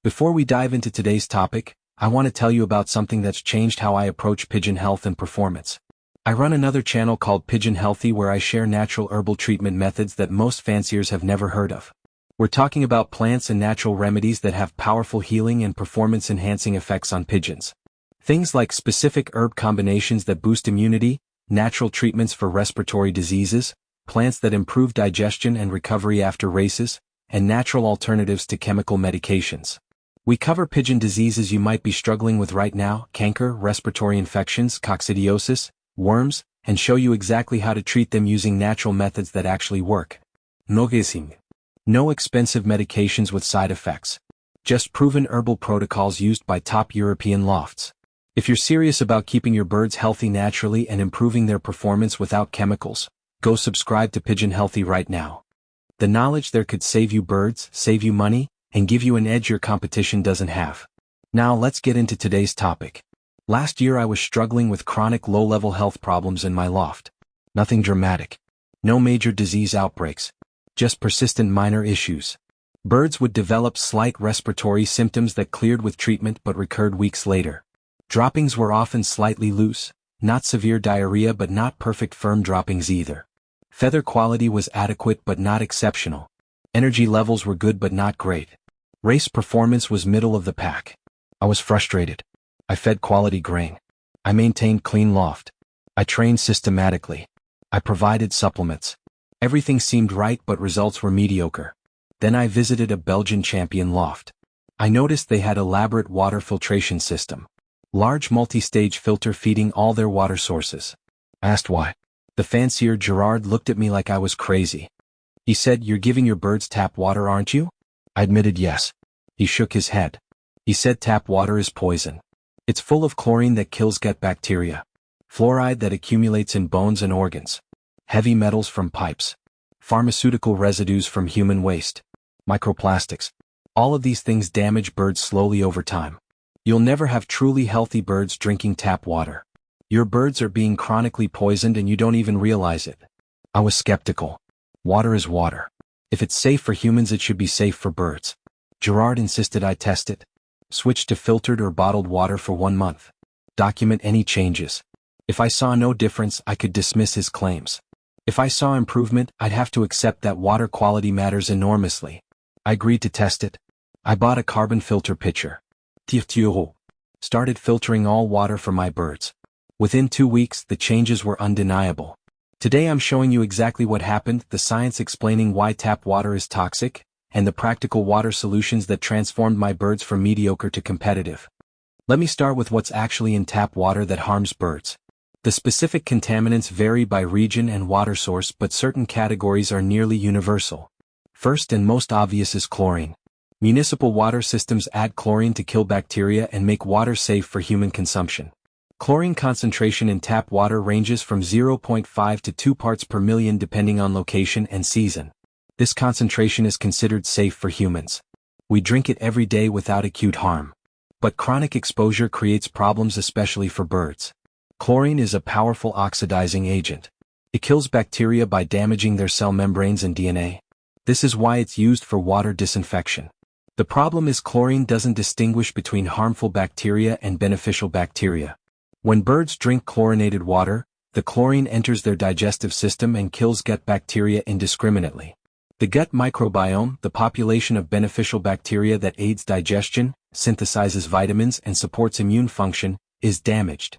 Before we dive into today's topic, I want to tell you about something that's changed how I approach pigeon health and performance. I run another channel called Pigeon Healthy where I share natural herbal treatment methods that most fanciers have never heard of. We're talking about plants and natural remedies that have powerful healing and performance-enhancing effects on pigeons. Things like specific herb combinations that boost immunity, natural treatments for respiratory diseases, plants that improve digestion and recovery after races, and natural alternatives to chemical medications. We cover pigeon diseases you might be struggling with right now: canker, respiratory infections, coccidiosis, worms, and show you exactly how to treat them using natural methods that actually work. No expensive medications with side effects. Just proven herbal protocols used by top European lofts. If you're serious about keeping your birds healthy naturally and improving their performance without chemicals, go subscribe to Pigeon Healthy right now. The knowledge there could save you birds, save you money, and give you an edge your competition doesn't have. Now let's get into today's topic. Last year I was struggling with chronic low-level health problems in my loft. Nothing dramatic. No major disease outbreaks. Just persistent minor issues. Birds would develop slight respiratory symptoms that cleared with treatment but recurred weeks later. Droppings were often slightly loose, not severe diarrhea but not perfect firm droppings either. Feather quality was adequate but not exceptional. Energy levels were good but not great. Race performance was middle of the pack. I was frustrated. I fed quality grain. I maintained clean loft. I trained systematically. I provided supplements. Everything seemed right but results were mediocre. Then I visited a Belgian champion loft. I noticed they had elaborate water filtration system. Large multi-stage filter feeding all their water sources. I asked why. The fancier Gerard looked at me like I was crazy. He said, "You're giving your birds tap water, aren't you?" I admitted yes. He shook his head. He said tap water is poison. It's full of chlorine that kills gut bacteria. Fluoride that accumulates in bones and organs. Heavy metals from pipes. Pharmaceutical residues from human waste. Microplastics. All of these things damage birds slowly over time. You'll never have truly healthy birds drinking tap water. Your birds are being chronically poisoned and you don't even realize it. I was skeptical. Water is water. If it's safe for humans, it should be safe for birds. Gerard insisted I test it. Switch to filtered or bottled water for 1 month. Document any changes. If I saw no difference, I could dismiss his claims. If I saw improvement, I'd have to accept that water quality matters enormously. I agreed to test it. I bought a carbon filter pitcher. Started filtering all water for my birds. Within 2 weeks, the changes were undeniable. Today I'm showing you exactly what happened, the science explaining why tap water is toxic, and the practical water solutions that transformed my birds from mediocre to competitive. Let me start with what's actually in tap water that harms birds. The specific contaminants vary by region and water source, but certain categories are nearly universal. First and most obvious is chlorine. Municipal water systems add chlorine to kill bacteria and make water safe for human consumption. Chlorine concentration in tap water ranges from 0.5 to 2 parts per million depending on location and season. This concentration is considered safe for humans. We drink it every day without acute harm. But chronic exposure creates problems, especially for birds. Chlorine is a powerful oxidizing agent. It kills bacteria by damaging their cell membranes and DNA. This is why it's used for water disinfection. The problem is chlorine doesn't distinguish between harmful bacteria and beneficial bacteria. When birds drink chlorinated water, the chlorine enters their digestive system and kills gut bacteria indiscriminately. The gut microbiome, the population of beneficial bacteria that aids digestion, synthesizes vitamins and supports immune function, is damaged.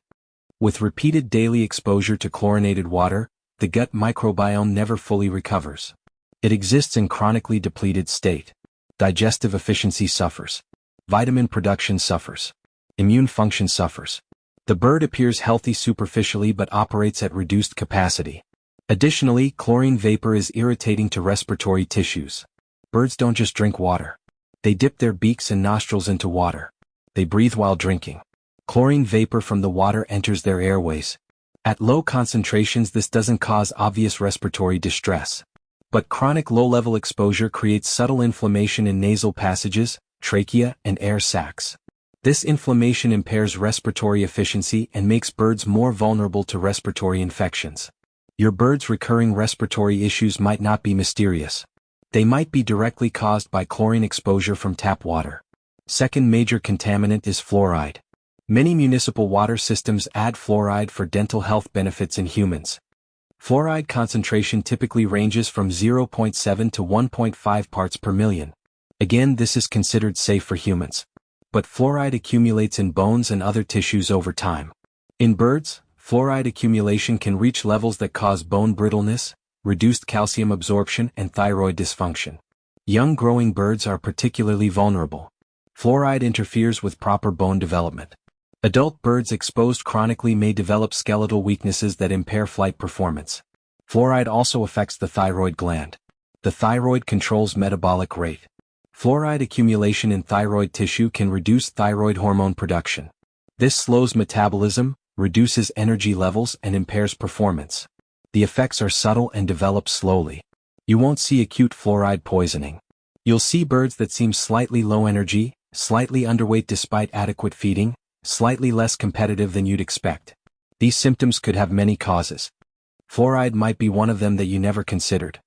With repeated daily exposure to chlorinated water, the gut microbiome never fully recovers. It exists in chronically depleted state. Digestive efficiency suffers. Vitamin production suffers. Immune function suffers. The bird appears healthy superficially but operates at reduced capacity. Additionally, chlorine vapor is irritating to respiratory tissues. Birds don't just drink water. They dip their beaks and nostrils into water. They breathe while drinking. Chlorine vapor from the water enters their airways. At low concentrations, this doesn't cause obvious respiratory distress. But chronic low-level exposure creates subtle inflammation in nasal passages, trachea, and air sacs. This inflammation impairs respiratory efficiency and makes birds more vulnerable to respiratory infections. Your bird's recurring respiratory issues might not be mysterious. They might be directly caused by chlorine exposure from tap water. Second major contaminant is fluoride. Many municipal water systems add fluoride for dental health benefits in humans. Fluoride concentration typically ranges from 0.7 to 1.5 parts per million. Again, this is considered safe for humans. But fluoride accumulates in bones and other tissues over time. In birds, fluoride accumulation can reach levels that cause bone brittleness, reduced calcium absorption, and thyroid dysfunction. Young growing birds are particularly vulnerable. Fluoride interferes with proper bone development. Adult birds exposed chronically may develop skeletal weaknesses that impair flight performance. Fluoride also affects the thyroid gland. The thyroid controls metabolic rate. Fluoride accumulation in thyroid tissue can reduce thyroid hormone production. This slows metabolism, reduces energy levels, and impairs performance. The effects are subtle and develop slowly. You won't see acute fluoride poisoning. You'll see birds that seem slightly low energy, slightly underweight despite adequate feeding, slightly less competitive than you'd expect. These symptoms could have many causes. Fluoride might be one of them that you never considered.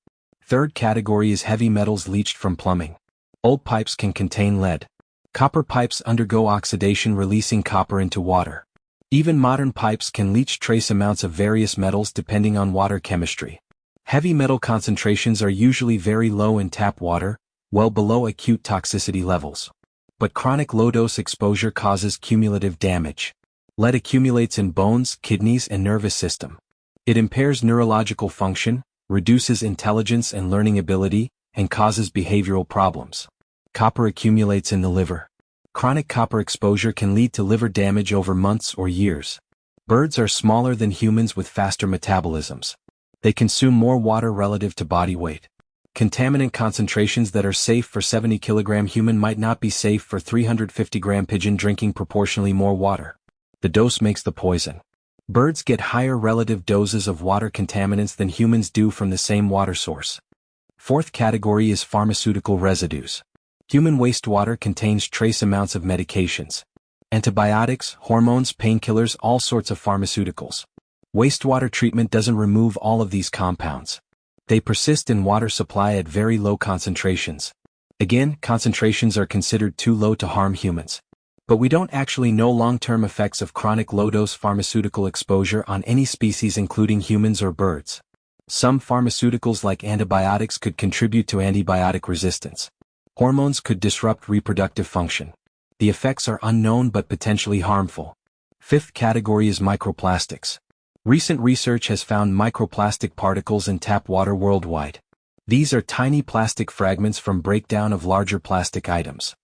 Third category is heavy metals leached from plumbing. Old pipes can contain lead. Copper pipes undergo oxidation, releasing copper into water. Even modern pipes can leach trace amounts of various metals depending on water chemistry. Heavy metal concentrations are usually very low in tap water, well below acute toxicity levels. But chronic low-dose exposure causes cumulative damage. Lead accumulates in bones, kidneys, and nervous system. It impairs neurological function, reduces intelligence and learning ability, and causes behavioral problems. Copper accumulates in the liver. Chronic copper exposure can lead to liver damage over months or years. Birds are smaller than humans with faster metabolisms. They consume more water relative to body weight. Contaminant concentrations that are safe for 70 kg human might not be safe for 350 g pigeon drinking proportionally more water. The dose makes the poison. Birds get higher relative doses of water contaminants than humans do from the same water source. Fourth category is pharmaceutical residues. Human wastewater contains trace amounts of medications. Antibiotics, hormones, painkillers, all sorts of pharmaceuticals. Wastewater treatment doesn't remove all of these compounds. They persist in water supply at very low concentrations. Again, concentrations are considered too low to harm humans. But we don't actually know long-term effects of chronic low-dose pharmaceutical exposure on any species including humans or birds. Some pharmaceuticals like antibiotics could contribute to antibiotic resistance. Hormones could disrupt reproductive function. The effects are unknown but potentially harmful. Fifth category is microplastics. Recent research has found microplastic particles in tap water worldwide. These are tiny plastic fragments from breakdown of larger plastic items.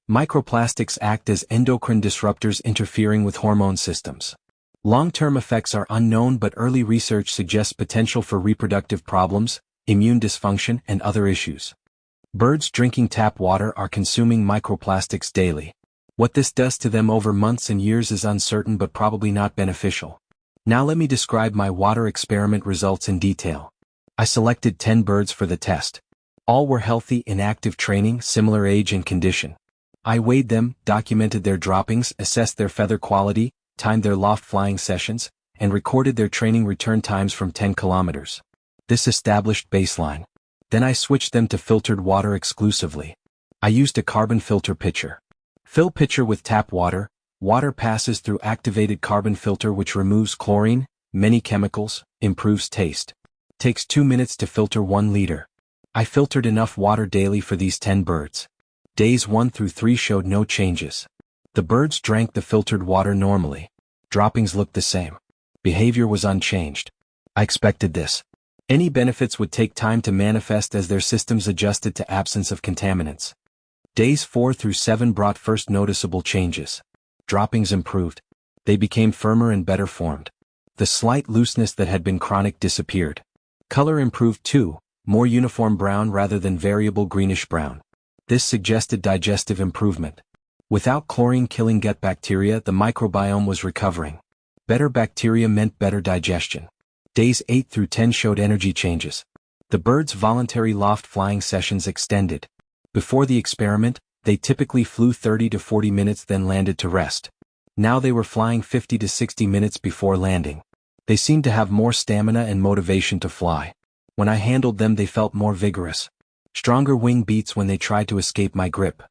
Microplastics act as endocrine disruptors interfering with hormone systems. Long-term effects are unknown but early research suggests potential for reproductive problems, immune dysfunction, and other issues. Birds drinking tap water are consuming microplastics daily. What this does to them over months and years is uncertain but probably not beneficial. Now let me describe my water experiment results in detail. I selected 10 birds for the test. All were healthy, in active training, similar age and condition. I weighed them, documented their droppings, assessed their feather quality, timed their loft flying sessions, and recorded their training return times from 10 kilometers. This established baseline. Then I switched them to filtered water exclusively. I used a carbon filter pitcher. Fill pitcher with tap water. Water passes through activated carbon filter which removes chlorine, many chemicals, improves taste. Takes 2 minutes to filter 1 liter. I filtered enough water daily for these 10 birds. Days 1 through 3 showed no changes. The birds drank the filtered water normally. Droppings looked the same. Behavior was unchanged. I expected this. Any benefits would take time to manifest as their systems adjusted to absence of contaminants. Days 4 through 7 brought first noticeable changes. Droppings improved. They became firmer and better formed. The slight looseness that had been chronic disappeared. Color improved too, more uniform brown rather than variable greenish brown. This suggested digestive improvement. Without chlorine killing gut bacteria, the microbiome was recovering. Better bacteria meant better digestion. Days 8 through 10 showed energy changes. The birds' voluntary loft flying sessions extended. Before the experiment, they typically flew 30 to 40 minutes then landed to rest. Now they were flying 50 to 60 minutes before landing. They seemed to have more stamina and motivation to fly. When I handled them they felt more vigorous. Stronger wing beats when they tried to escape my grip.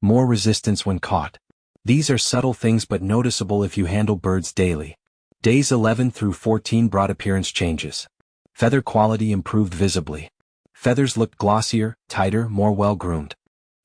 More resistance when caught. These are subtle things but noticeable if you handle birds daily. Days 11 through 14 brought appearance changes. Feather quality improved visibly. Feathers looked glossier, tighter, more well-groomed.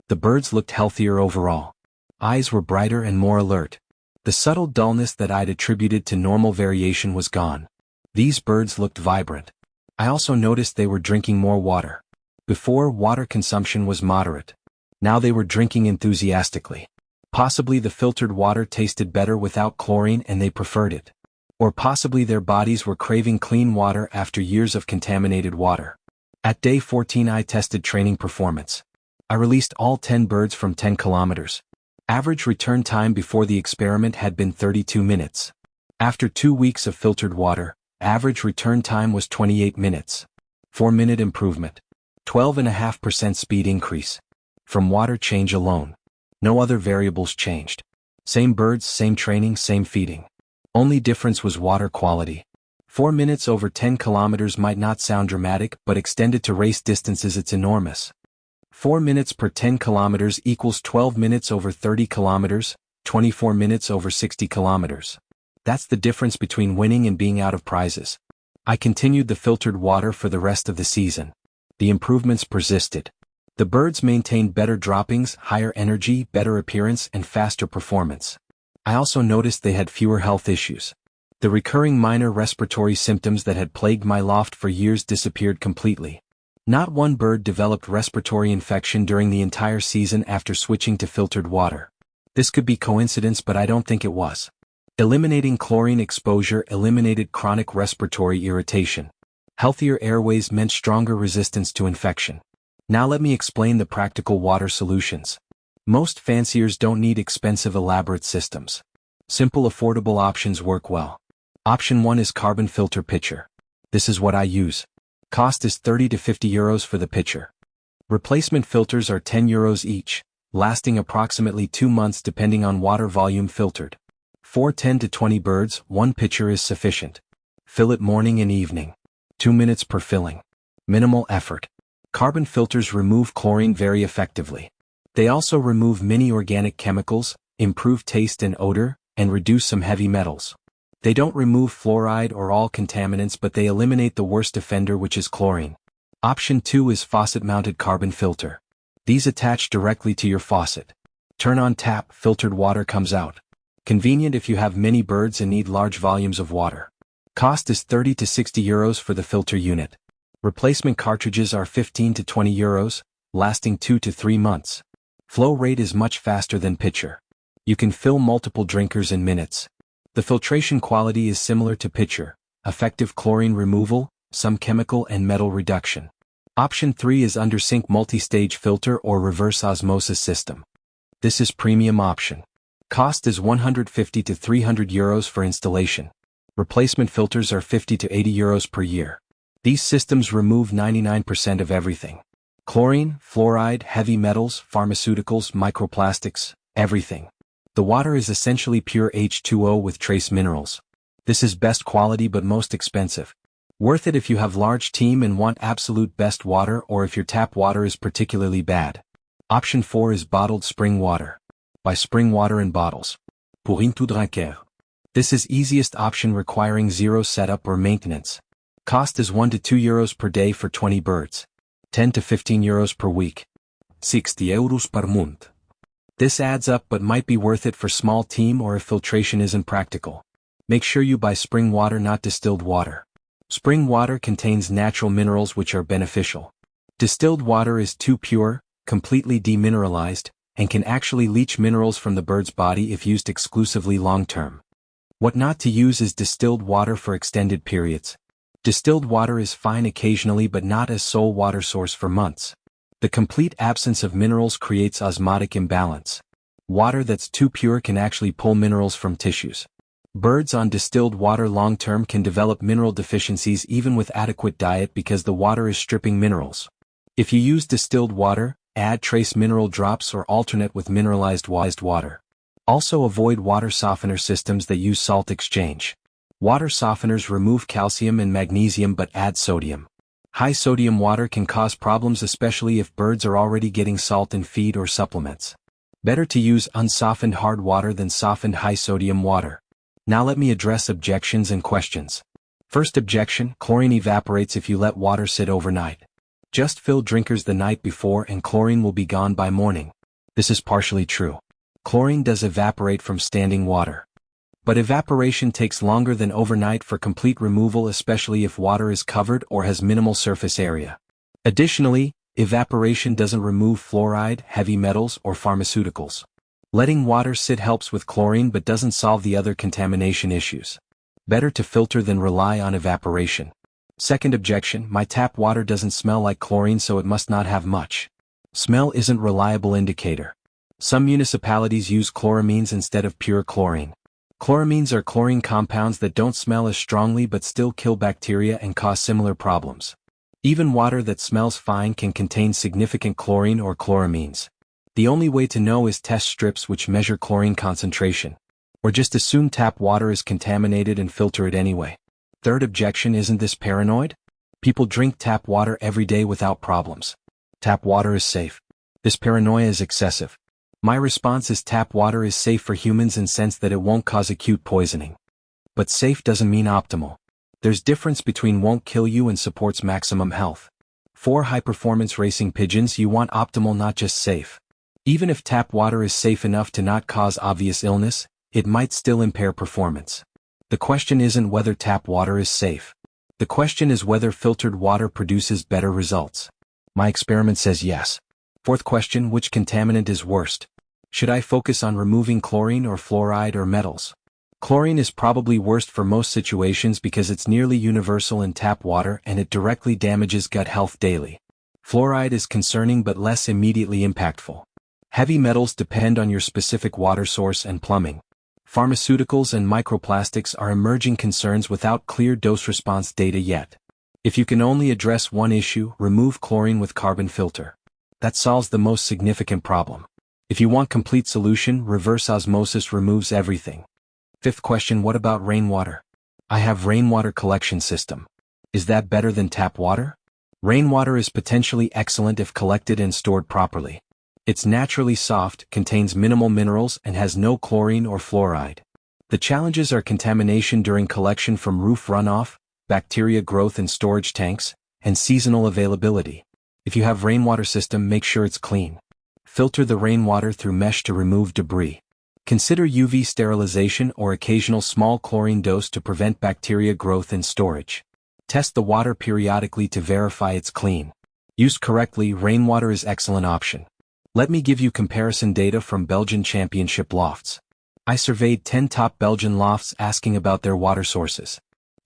The birds looked healthier overall. Eyes were brighter and more alert. The subtle dullness that I'd attributed to normal variation was gone. These birds looked vibrant. I also noticed they were drinking more water. Before, water consumption was moderate. Now they were drinking enthusiastically. Possibly the filtered water tasted better without chlorine and they preferred it. Or possibly their bodies were craving clean water after years of contaminated water. At day 14 I tested training performance. I released all 10 birds from 10 kilometers. Average return time before the experiment had been 32 minutes. After 2 weeks of filtered water, average return time was 28 minutes. 4-minute improvement. 12.5% speed increase. From water change alone. No other variables changed. Same birds, same training, same feeding. Only difference was water quality. 4 minutes over 10 kilometers might not sound dramatic, but extended to race distances it's enormous. 4 minutes per 10 kilometers equals 12 minutes over 30 kilometers, 24 minutes over 60 kilometers. That's the difference between winning and being out of prizes. I continued the filtered water for the rest of the season. The improvements persisted. The birds maintained better droppings, higher energy, better appearance, and faster performance. I also noticed they had fewer health issues. The recurring minor respiratory symptoms that had plagued my loft for years disappeared completely. Not one bird developed respiratory infection during the entire season after switching to filtered water. This could be coincidence, but I don't think it was. Eliminating chlorine exposure eliminated chronic respiratory irritation. Healthier airways meant stronger resistance to infection. Now let me explain the practical water solutions. Most fanciers don't need expensive elaborate systems. Simple affordable options work well. Option 1 is carbon filter pitcher. This is what I use. Cost is 30 to 50 euros for the pitcher. Replacement filters are 10 euros each, lasting approximately 2 months depending on water volume filtered. For 10 to 20 birds, 1 pitcher is sufficient. Fill it morning and evening. 2 minutes per filling. Minimal effort. Carbon filters remove chlorine very effectively. They also remove many organic chemicals, improve taste and odor, and reduce some heavy metals. They don't remove fluoride or all contaminants, but they eliminate the worst offender, which is chlorine. Option 2 is faucet-mounted carbon filter. These attach directly to your faucet. Turn on tap, filtered water comes out. Convenient if you have many birds and need large volumes of water. Cost is 30 to 60 euros for the filter unit. Replacement cartridges are 15 to 20 euros, lasting 2 to 3 months. Flow rate is much faster than pitcher. You can fill multiple drinkers in minutes. The filtration quality is similar to pitcher, effective chlorine removal, some chemical and metal reduction. Option 3 is under-sink multi-stage filter or reverse osmosis system. This is premium option. Cost is 150 to 300 euros for installation. Replacement filters are 50 to 80 euros per year. These systems remove 99% of everything. Chlorine, fluoride, heavy metals, pharmaceuticals, microplastics, everything. The water is essentially pure H2O with trace minerals. This is best quality but most expensive. Worth it if you have large team and want absolute best water, or if your tap water is particularly bad. Option 4 is bottled spring water. Buy spring water in bottles. Pour un tout drinker. This is easiest option requiring zero setup or maintenance. Cost is 1 to 2 euros per day for 20 birds. 10 to 15 euros per week. 60 euros per month. This adds up but might be worth it for small team or if filtration isn't practical. Make sure you buy spring water, not distilled water. Spring water contains natural minerals which are beneficial. Distilled water is too pure, completely demineralized, and can actually leach minerals from the bird's body if used exclusively long-term. What not to use is distilled water for extended periods. Distilled water is fine occasionally but not as sole water source for months. The complete absence of minerals creates osmotic imbalance. Water that's too pure can actually pull minerals from tissues. Birds on distilled water long-term can develop mineral deficiencies even with adequate diet because the water is stripping minerals. If you use distilled water, add trace mineral drops or alternate with mineralized water. Also avoid water softener systems that use salt exchange. Water softeners remove calcium and magnesium but add sodium. High sodium water can cause problems, especially if birds are already getting salt in feed or supplements. Better to use unsoftened hard water than softened high-sodium water. Now let me address objections and questions. First objection: chlorine evaporates if you let water sit overnight. Just fill drinkers the night before and chlorine will be gone by morning. This is partially true. Chlorine does evaporate from standing water. But evaporation takes longer than overnight for complete removal, especially if water is covered or has minimal surface area. Additionally, evaporation doesn't remove fluoride, heavy metals, or pharmaceuticals. Letting water sit helps with chlorine but doesn't solve the other contamination issues. Better to filter than rely on evaporation. Second objection: my tap water doesn't smell like chlorine, so it must not have much. Smell isn't a reliable indicator. Some municipalities use chloramines instead of pure chlorine. Chloramines are chlorine compounds that don't smell as strongly but still kill bacteria and cause similar problems. Even water that smells fine can contain significant chlorine or chloramines. The only way to know is test strips which measure chlorine concentration. Or just assume tap water is contaminated and filter it anyway. Third objection: isn't this paranoid? People drink tap water every day without problems. Tap water is safe. This paranoia is excessive. My response is tap water is safe for humans in sense that it won't cause acute poisoning. But safe doesn't mean optimal. There's difference between won't kill you and supports maximum health. For high-performance racing pigeons, you want optimal, not just safe. Even if tap water is safe enough to not cause obvious illness, it might still impair performance. The question isn't whether tap water is safe. The question is whether filtered water produces better results. My experiment says yes. Fourth question: which contaminant is worst? Should I focus on removing chlorine or fluoride or metals? Chlorine is probably worst for most situations because it's nearly universal in tap water and it directly damages gut health daily. Fluoride is concerning but less immediately impactful. Heavy metals depend on your specific water source and plumbing. Pharmaceuticals and microplastics are emerging concerns without clear dose-response data yet. If you can only address one issue, remove chlorine with carbon filter. That solves the most significant problem. If you want complete solution, reverse osmosis removes everything. Fifth question: what about rainwater? I have rainwater collection system. Is that better than tap water? Rainwater is potentially excellent if collected and stored properly. It's naturally soft, contains minimal minerals, and has no chlorine or fluoride. The challenges are contamination during collection from roof runoff, bacteria growth in storage tanks, and seasonal availability. If you have rainwater system, make sure it's clean. Filter the rainwater through mesh to remove debris. Consider UV sterilization or occasional small chlorine dose to prevent bacteria growth in storage. Test the water periodically to verify it's clean. Used correctly, rainwater is excellent option. Let me give you comparison data from Belgian championship lofts. I surveyed 10 top Belgian lofts asking about their water sources.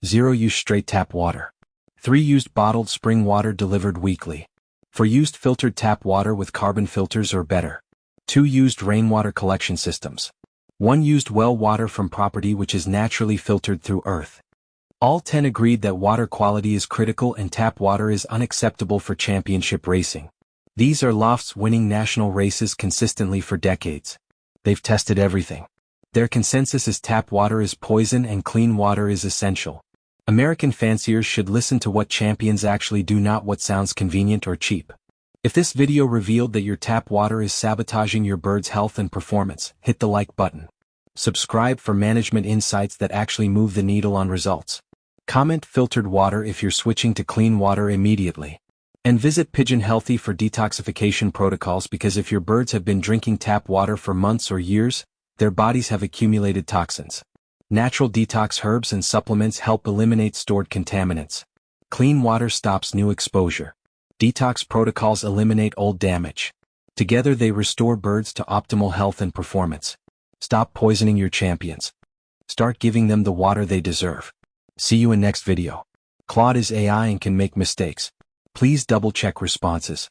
0 used straight tap water. 3 used bottled spring water delivered weekly. 4 used filtered tap water with carbon filters or better. 2 used rainwater collection systems. 1 used well water from property which is naturally filtered through earth. All 10 agreed that water quality is critical and tap water is unacceptable for championship racing. These are lofts winning national races consistently for decades. They've tested everything. Their consensus is tap water is poison and clean water is essential. American fanciers should listen to what champions actually do, not what sounds convenient or cheap. If this video revealed that your tap water is sabotaging your bird's health and performance, hit the like button. Subscribe for management insights that actually move the needle on results. Comment filtered water if you're switching to clean water immediately. And visit Pigeon Healthy for detoxification protocols, because if your birds have been drinking tap water for months or years, their bodies have accumulated toxins. Natural detox herbs and supplements help eliminate stored contaminants. Clean water stops new exposure. Detox protocols eliminate old damage. Together they restore birds to optimal health and performance. Stop poisoning your champions. Start giving them the water they deserve. See you in next video. Claude is AI and can make mistakes. Please double-check responses.